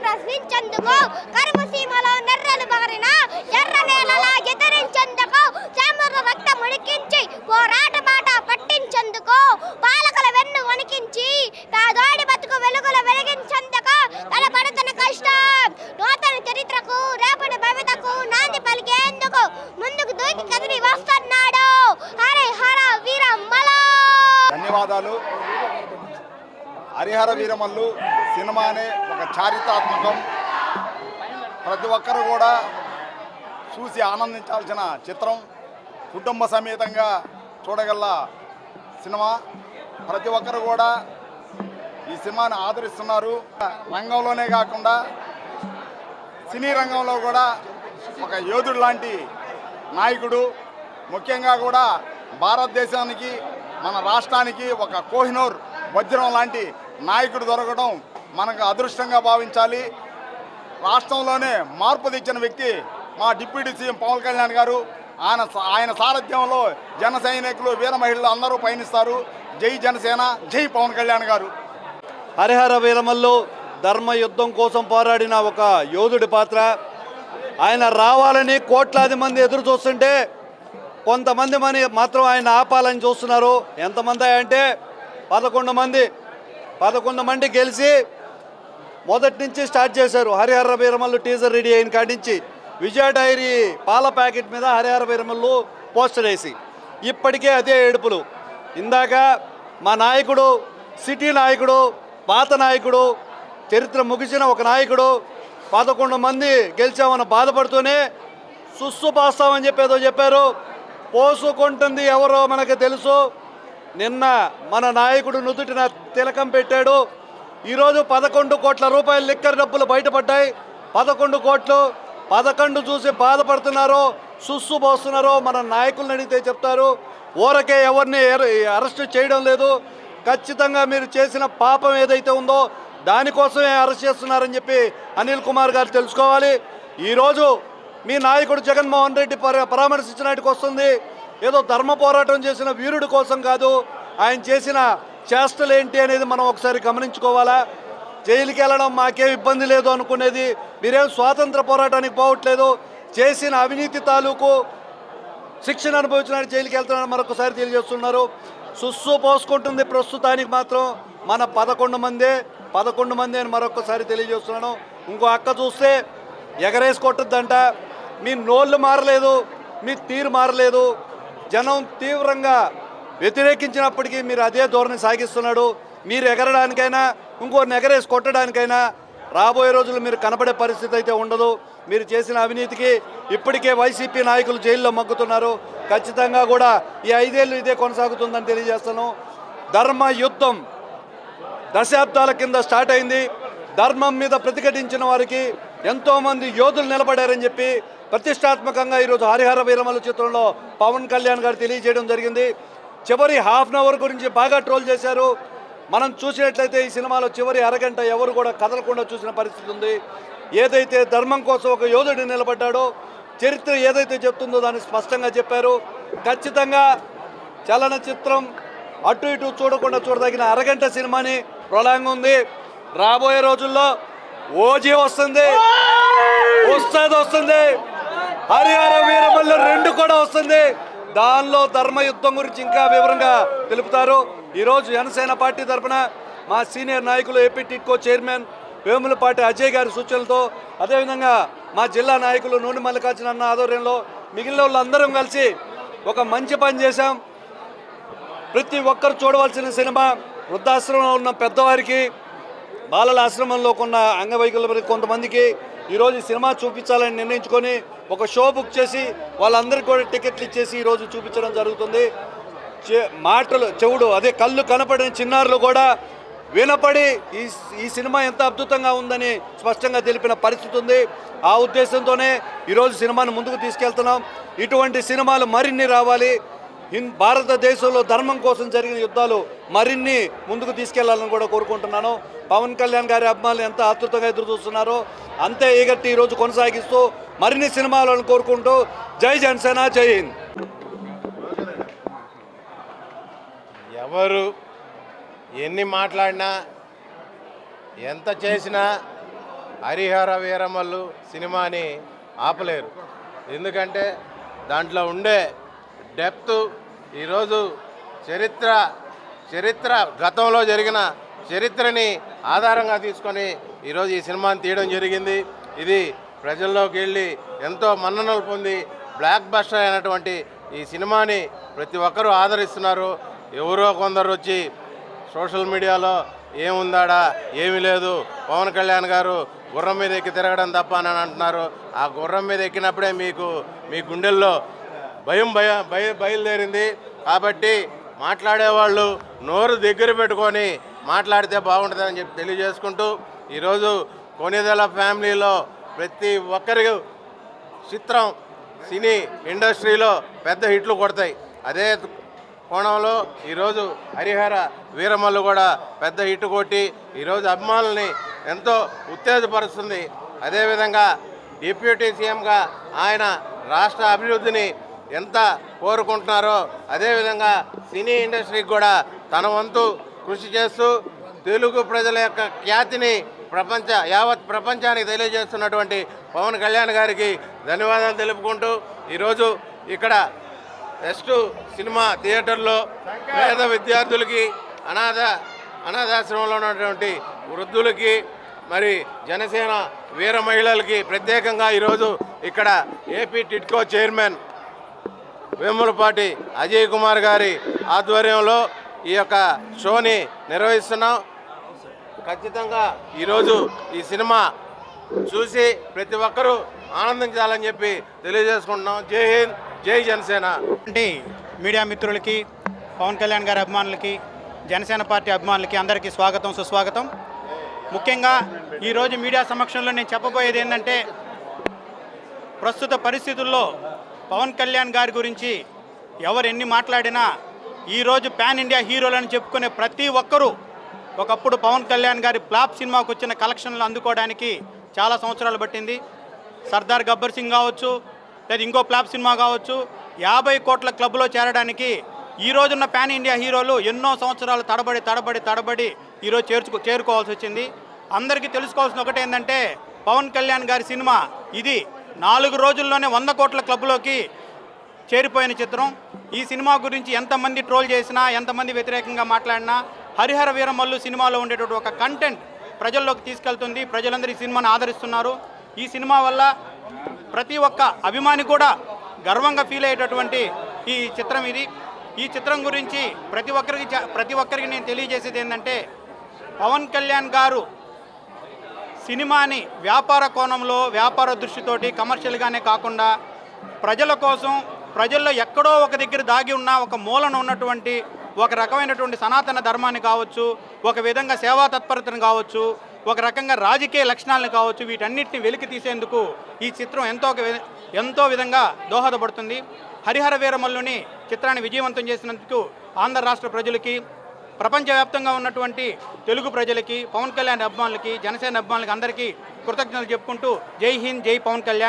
ప్రశ్నించేందుకు కరువు సీమలో నెర్రలు బారిన ఎర్ర నేలలా ఎదిరించేందుకు చామర రక్తం ఉడికించి పోరాట బాట పట్టించేందుకు పాలకుల వెన్ను వణికించి పేదోడి బతుకు వెలుగులు వెలిగించేందుకు తలపడుతున్న కష్టం నూతన చరిత్రకు రేపటి భవితకు నాంది పలికేందుకు ముందుకు దూకి కదిలి వస్తున్నాడు హరే హర వీరమల్ల. ధన్యవాదాలు. హరిహర వీరమల్లు సినిమానే ఒక చారిత్రాత్మకం. ప్రతి ఒక్కరు కూడా చూసి ఆనందించాల్సిన చిత్రం. కుటుంబ సమేతంగా చూడగల సినిమా. ప్రతి ఒక్కరు కూడా ఈ సినిమాని ఆదరిస్తున్నారు. రంగంలోనే కాకుండా సినీ రంగంలో కూడా ఒక యోధుడు లాంటి నాయకుడు. ముఖ్యంగా కూడా భారతదేశానికి మన రాష్ట్రానికి ఒక కోహినూర్ వజ్రం లాంటి నాయకుడు దొరకడం మనకు అదృష్టంగా భావించాలి. రాష్ట్రంలోనే మార్పు తెచ్చిన వ్యక్తి మా డిప్యూటీ సీఎం పవన్ కళ్యాణ్ గారు. ఆయన సారథ్యంలో జన సైనికులు వీర మహిళలు అందరూ పయనిస్తారు. జై జనసేన, జై పవన్ కళ్యాణ్ గారు. హరిహర వీరమల్లు ధర్మ యుద్ధం కోసం పోరాడిన ఒక యోధుడి పాత్ర. ఆయన రావాలని కోట్లాది మంది ఎదురు చూస్తుంటే కొంతమంది మాత్రం ఆయన ఆపాలని చూస్తున్నారు. ఎంతమంది అంటే 11 మంది గెలిచి మొదటి నుంచి స్టార్ట్ చేశారు. హరిహర వీరమల్లు టీజర్ రెడీ అయిన కాడి నుంచి విజయ డైరీ పాల ప్యాకెట్ మీద హరిహర వీరమల్లు పోస్టర్ వేసి ఇప్పటికే అదే ఏడుపులు. ఇందాక మా నాయకుడు, సిటీ నాయకుడు, పాత నాయకుడు, చరిత్ర ముగిసిన ఒక నాయకుడు 11 మంది గెలిచామని బాధపడుతూనే సుస్సు పాస్తామని చెప్పేదో చెప్పారు. పోసుకుంటుంది ఎవరో మనకు తెలుసు. నిన్న మన నాయకుడు నుదుటిన తిలకం పెట్టాడు. ఈరోజు 11 కోట్ల రూపాయల లిక్కర్ డబ్బులు బయటపడ్డాయి. 11 కోట్లు 11 చూసి బాధపడుతున్నారో సుస్సు పోస్తున్నారో మన నాయకులను అడిగితే చెప్తారు. ఊరకే ఎవరిని అరెస్టు చేయడం లేదు. ఖచ్చితంగా మీరు చేసిన పాపం ఏదైతే ఉందో దానికోసమే అరెస్ట్ చేస్తున్నారని చెప్పి అనిల్ కుమార్ గారు తెలుసుకోవాలి. ఈరోజు మీ నాయకుడు జగన్మోహన్ రెడ్డి పరామర్శించడానికి వస్తుంది. ఏదో ధర్మ పోరాటం చేసిన వీరుడి కోసం కాదు, ఆయన చేసిన చేష్టలు ఏంటి అనేది మనం ఒకసారి గమనించుకోవాలా. జైలుకి వెళ్ళడం మాకేం ఇబ్బంది లేదు అనుకునేది, మీరేం స్వాతంత్ర పోరాటానికి పోవట్లేదు. చేసిన అవినీతి తాలూకు శిక్షణ అనుభవించిన జైలుకి వెళ్తున్నారని మరొకసారి తెలియజేస్తున్నారు. సుస్సు పోసుకుంటుంది ప్రస్తుతానికి మాత్రం మన 11 మంది అని మరొకసారి తెలియజేస్తున్నాను. ఇంకో అక్క చూస్తే ఎగరేసి కొట్టద్దంట. మీ నోళ్ళు మారలేదు, మీ తీరు మారలేదు. జనం తీవ్రంగా వ్యతిరేకించినప్పటికీ మీరు అదే ధోరణి సాగిస్తున్నాడు. మీరు ఎగరడానికైనా ఇంకోరిని ఎగరేసి కొట్టడానికైనా రాబోయే రోజులు మీరు కనబడే పరిస్థితి అయితే ఉండదు. మీరు చేసిన అవినీతికి ఇప్పటికే వైసీపీ నాయకులు జైల్లో మగ్గుతున్నారు. ఖచ్చితంగా కూడా ఈ 5 ఏళ్ళు ఇదే కొనసాగుతుందని తెలియజేస్తాను. ధర్మ యుద్ధం దశాబ్దాల కింద స్టార్ట్ అయింది. ధర్మం మీద ప్రతిఘటించిన వారికి ఎంతోమంది యోధులు నిలబడారని చెప్పి ప్రతిష్టాత్మకంగా ఈరోజు హరిహర వీరమల్లు చిత్రంలో పవన్ కళ్యాణ్ గారు తెలియజేయడం జరిగింది. చివరి ½ అవర్ గురించి బాగా ట్రోల్ చేశారు. మనం చూసినట్లయితే ఈ సినిమాలో చివరి అరగంట ఎవరు కూడా కదలకుండా చూసిన పరిస్థితి ఉంది. ఏదైతే ధర్మం కోసం ఒక యోధుడు నిలబడ్డాడో, చరిత్ర ఏదైతే చెప్తుందో దాన్ని స్పష్టంగా చెప్పారు. ఖచ్చితంగా చలనచిత్రం అటు ఇటు చూడకుండా చూడదగిన అరగంట సినిమాని ప్రళంగా ఉంది. రాబోయే రోజుల్లో ఓజీ వస్తుంది, హరిహర వీరమల్లు 2 కూడా వస్తుంది. దానిలో ధర్మయుద్ధం గురించి ఇంకా వివరంగా తెలుపుతారు. ఈరోజు జనసేన పార్టీ తరఫున మా సీనియర్ నాయకులు ఏపీ టిట్కో చైర్మన్ వేములపాటి అజయ్ గారి సూచనలతో, అదేవిధంగా మా జిల్లా నాయకులు నూనె మల్లికార్జున అన్న ఆధ్వర్యంలో మిగిలిన వాళ్ళందరం కలిసి ఒక మంచి పని చేశాం. ప్రతి ఒక్కరు చూడవలసిన సినిమా. వృద్ధాశ్రమంలో ఉన్న పెద్దవారికి, బాలల ఆశ్రమంలో ఉన్న అంగవైకల్యులకి కొంతమందికి ఈరోజు సినిమా చూపించాలని నిర్ణయించుకొని ఒక షో బుక్ చేసి వాళ్ళందరికీ కూడా టికెట్లు ఇచ్చేసి ఈరోజు చూపించడం జరుగుతుంది. చెవుడు అదే కళ్ళు కనపడిన చిన్నారులు కూడా వినపడి ఈ సినిమా ఎంత అద్భుతంగా ఉందని స్పష్టంగా తెలిపిన పరిస్థితి ఉంది. ఆ ఉద్దేశంతోనే ఈరోజు సినిమాను ముందుకు తీసుకెళ్తున్నాం. ఇటువంటి సినిమాలు మరిన్ని రావాలి. భారతదేశంలో ధర్మం కోసం జరిగిన యుద్ధాలు మరిన్ని ముందుకు తీసుకెళ్లాలని కూడా కోరుకుంటున్నాను. పవన్ కళ్యాణ్ గారి అభిమానులు ఎంత ఆతృతగా ఎదురు చూస్తున్నారో అంతే ఈగట్టి ఈరోజు కొనసాగిస్తూ మరిన్ని సినిమాలను కోరుకుంటూ జై జనసేన, జై హింద్. ఎవరు ఎన్ని మాట్లాడినా ఎంత చేసినా హరిహర వీరమల్లు సినిమాని ఆపలేరు. ఎందుకంటే దాంట్లో ఉండే డెప్త్ ఈరోజు చరిత్ర గతంలో జరిగిన చరిత్రని ఆధారంగా తీసుకొని ఈరోజు ఈ సినిమాని తీయడం జరిగింది. ఇది ప్రజల్లోకి వెళ్ళి ఎంతో మన్ననలు పొంది బ్లాక్ బస్టర్ అయినటువంటి ఈ సినిమాని ప్రతి ఒక్కరూ ఆదరిస్తున్నారు. ఎవరో కొందరు వచ్చి సోషల్ మీడియాలో ఏముందాడా, ఏమీ లేదు, పవన్ కళ్యాణ్ గారు గుర్రం మీద ఎక్కి తిరగడం తప్ప అని అంటున్నారు. ఆ గుర్రం మీద ఎక్కినప్పుడే మీ గుండెల్లో బయలుదేరింది. కాబట్టి మాట్లాడేవాళ్ళు నోరు దగ్గర పెట్టుకొని మాట్లాడితే బాగుంటుందని చెప్పి తెలియజేసుకుంటూ ఈరోజు కొనిదెల ఫ్యామిలీలో ప్రతి ఒక్కరి చిత్రం సినీ ఇండస్ట్రీలో పెద్ద హిట్లు కొడతాయి. అదే కోణంలో ఈరోజు హరిహర వీరమల్లు కూడా పెద్ద హిట్ కొట్టి ఈరోజు అభిమానుల్ని ఎంతో ఉత్తేజపరుస్తుంది. అదేవిధంగా డిప్యూటీ సీఎంగా ఆయన రాష్ట్ర అభివృద్ధిని ఎంత కోరుకుంటున్నారో అదేవిధంగా సినీ ఇండస్ట్రీకి కూడా తన వంతు కృషి చేస్తూ తెలుగు ప్రజల యొక్క ఖ్యాతిని యావత్ ప్రపంచానికి తెలియజేస్తున్నటువంటి పవన్ కళ్యాణ్ గారికి ధన్యవాదాలు తెలుపుకుంటూ ఈరోజు ఇక్కడ ఎస్టు సినిమా థియేటర్లో పేద విద్యార్థులకి అనాథాశ్రమంలో ఉన్నటువంటి వృద్ధులకి మరి జనసేన వీర మహిళలకి ప్రత్యేకంగా ఈరోజు ఇక్కడ ఏపీ టిడ్కో చైర్మన్ వేములపాటి అజయ్ కుమార్ గారి ఆధ్వర్యంలో ఈ యొక్క షోని నిర్వహిస్తున్నాం. ఖచ్చితంగా ఈరోజు ఈ సినిమా చూసి ప్రతి ఒక్కరూ ఆనందించాలని చెప్పి తెలియజేసుకుంటున్నాం. జై హింద్, జై జనసేన. మీడియా మిత్రులకి, పవన్ కళ్యాణ్ గారి అభిమానులకి, జనసేన పార్టీ అభిమానులకి అందరికీ స్వాగతం, సుస్వాగతం. ముఖ్యంగా ఈరోజు మీడియా సమక్షంలో నేను చెప్పబోయేది ఏంటంటే, ప్రస్తుత పరిస్థితుల్లో పవన్ కళ్యాణ్ గారి గురించి ఎవరు ఎన్ని మాట్లాడినా ఈరోజు పాన్ ఇండియా హీరోలని చెప్పుకునే ప్రతి ఒక్కరూ ఒకప్పుడు పవన్ కళ్యాణ్ గారి ఫ్లాప్ సినిమాకు వచ్చిన కలెక్షన్లు అందుకోవడానికి చాలా సంవత్సరాలు పట్టింది. సర్దార్ గబ్బర్ సింగ్ కావచ్చు, లేదా ఇంకో ఫ్లాప్ సినిమా కావచ్చు, 50 కోట్ల క్లబ్లో చేరడానికి ఈ రోజున్న పాన్ ఇండియా హీరోలు ఎన్నో సంవత్సరాలు తడబడి ఈరోజు చేరుకోవాల్సి వచ్చింది. అందరికీ తెలుసుకోవాల్సిన ఒకటి ఏంటంటే, పవన్ కళ్యాణ్ గారి సినిమా ఇది 4 రోజుల్లోనే 100 కోట్ల క్లబ్లోకి చేరిపోయిన చిత్రం. ఈ సినిమా గురించి ఎంతమంది ట్రోల్ చేసినా, ఎంతమంది వ్యతిరేకంగా మాట్లాడినా, హరిహర వీరమల్లు సినిమాలో ఉండేటువంటి ఒక కంటెంట్ ప్రజల్లోకి తీసుకెళ్తుంది. ప్రజలందరూ ఈ సినిమాని ఆదరిస్తున్నారు. ఈ సినిమా వల్ల ప్రతి ఒక్క అభిమాని కూడా గర్వంగా ఫీల్ అయ్యేటటువంటి ఈ చిత్రం ఇది. ఈ చిత్రం గురించి ప్రతి ఒక్కరికి నేను తెలియజేసేది ఏంటంటే, పవన్ కళ్యాణ్ గారు సినిమాని వ్యాపార కోణంలో, వ్యాపార దృష్టితోటి, కమర్షియల్గానే కాకుండా ప్రజల కోసం, ప్రజల్లో ఎక్కడో ఒక దగ్గర దాగి ఉన్న ఒక మూలన ఉన్నటువంటి ఒక రకమైనటువంటి సనాతన ధర్మాన్ని కావచ్చు, ఒక విధంగా సేవా తత్పరతను కావచ్చు, ఒక రకంగా రాజకీయ లక్షణాలను కావచ్చు, వీటన్నిటిని వెలికి తీసేందుకు ఈ చిత్రం ఎంతో విధంగా దోహదపడుతుంది. హరిహర వీరమల్లుని చిత్రాన్ని విజయవంతం చేసినందుకు ఆంధ్ర రాష్ట్ర ప్రజలకి, ప్రపంచవ్యాప్తంగా ఉన్నటువంటి తెలుగు ప్రజలకి, పవన్ కళ్యాణ్ అభిమానులకి, జనసేన అభిమానులకి అందరికీ కృతజ్ఞతలు చెప్పుకుంటూ జై హింద్, జై పవన్ కళ్యాణ్.